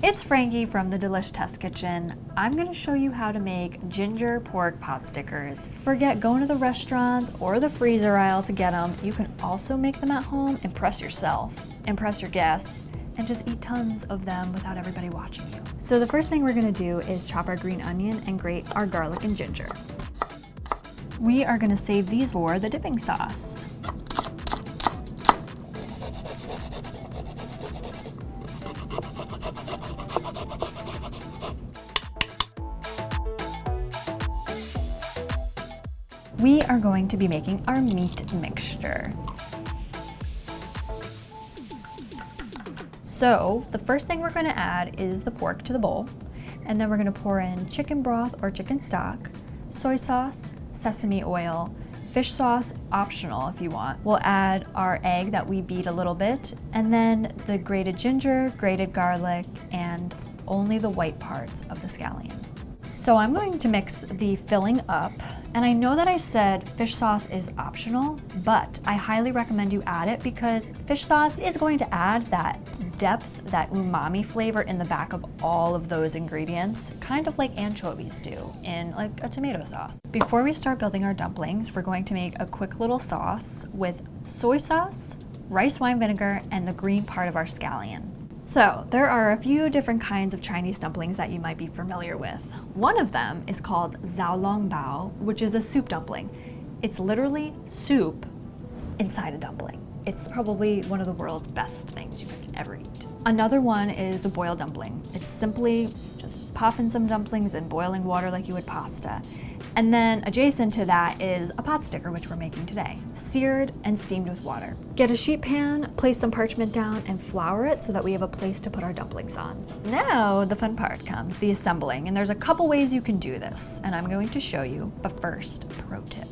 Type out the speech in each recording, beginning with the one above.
It's Frankie from the Delish Test Kitchen. I'm gonna show you how to make ginger pork pot stickers. Forget going to the restaurants or the freezer aisle to get them. You can also make them at home, impress yourself, impress your guests, and just eat tons of them without everybody watching you. So the first thing we're gonna do is chop our green onion and grate our garlic and ginger. We are gonna save these for the dipping sauce. We are going to be making our meat mixture. So the first thing we're going to add is the pork to the bowl, and then we're going to pour in chicken broth or chicken stock, soy sauce, sesame oil, fish sauce, optional if you want. We'll add our egg that we beat a little bit, and then the grated ginger, grated garlic, and only the white parts of the scallion. So I'm going to mix the filling up, and I know that I said fish sauce is optional, but I highly recommend you add it because fish sauce is going to add that depth, that umami flavor in the back of all of those ingredients, kind of like anchovies do in like a tomato sauce. Before we start building our dumplings, we're going to make a quick little sauce with soy sauce, rice wine vinegar, and the green part of our scallion. So there are a few different kinds of Chinese dumplings that you might be familiar with. One of them is called xiaolongbao, which is a soup dumpling. It's literally soup inside a dumpling. It's probably one of the world's best things you can ever eat. Another one is the boiled dumpling. It's simply just popping some dumplings in boiling water like you would pasta. And then adjacent to that is a pot sticker, which we're making today, seared and steamed with water. Get a sheet pan, place some parchment down, and flour it so that we have a place to put our dumplings on. Now the fun part comes, the assembling, and there's a couple ways you can do this, and I'm going to show you, but first, pro tip.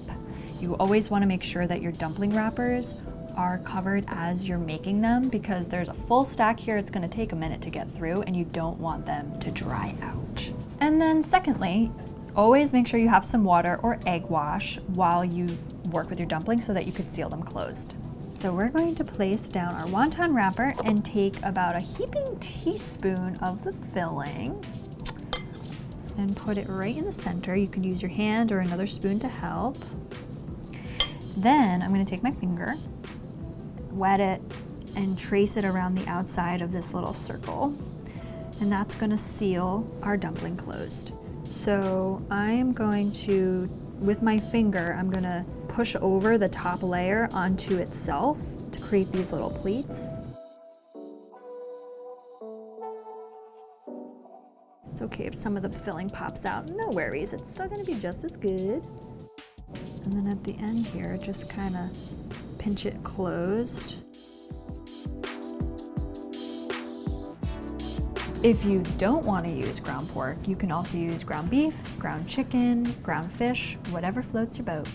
You always want to make sure that your dumpling wrappers are covered as you're making them because there's a full stack here. It's going to take a minute to get through, and you don't want them to dry out. And then secondly, always make sure you have some water or egg wash while you work with your dumplings so that you could seal them closed. So we're going to place down our wonton wrapper and take about a heaping teaspoon of the filling and put it right in the center. You can use your hand or another spoon to help. Then I'm going to take my finger, wet it, and trace it around the outside of this little circle. And that's going to seal our dumpling closed. So I'm going to, with my finger, I'm going to push over the top layer onto itself to create these little pleats. It's okay if some of the filling pops out, no worries, it's still going to be just as good. And then at the end here, just kind of pinch it closed. If you don't want to use ground pork, you can also use ground beef, ground chicken, ground fish, whatever floats your boat.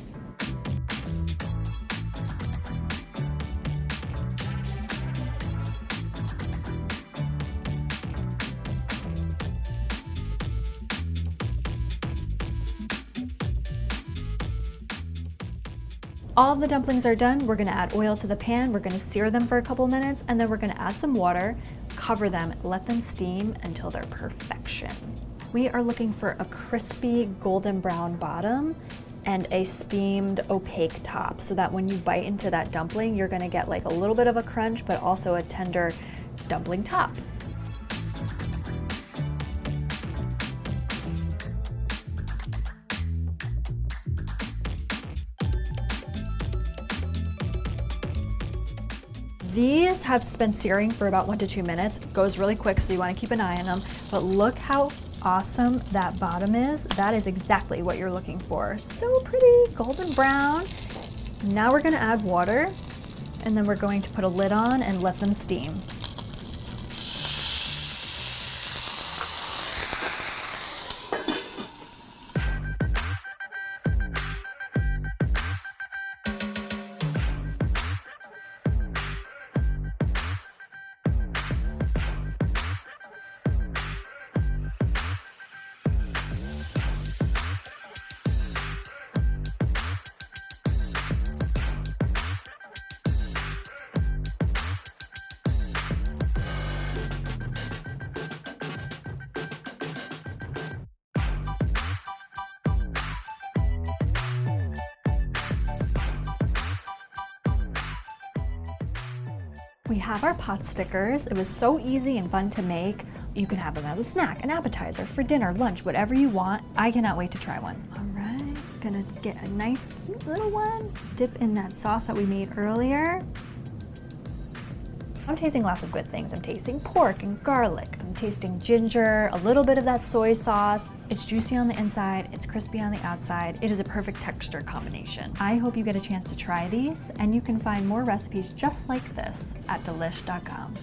All of the dumplings are done. We're going to add oil to the pan. We're going to sear them for a couple minutes, and then we're going to add some water, cover them, let them steam until they're perfection. We are looking for a crispy golden brown bottom and a steamed opaque top so that when you bite into that dumpling, you're going to get like a little bit of a crunch, but also a tender dumpling top. These have been searing for about 1 to 2 minutes. It goes really quick, so you want to keep an eye on them. But look how awesome that bottom is. That is exactly what you're looking for. So pretty, golden brown. Now we're going to add water, and then we're going to put a lid on and let them steam. We have our pot stickers. It was so easy and fun to make. You can have them as a snack, an appetizer, for dinner, lunch, whatever you want. I cannot wait to try one. All right, gonna get a nice cute little one. Dip in that sauce that we made earlier. I'm tasting lots of good things. I'm tasting pork and garlic. I'm tasting ginger, a little bit of that soy sauce. It's juicy on the inside, it's crispy on the outside. It is a perfect texture combination. I hope you get a chance to try these, and you can find more recipes just like this at delish.com.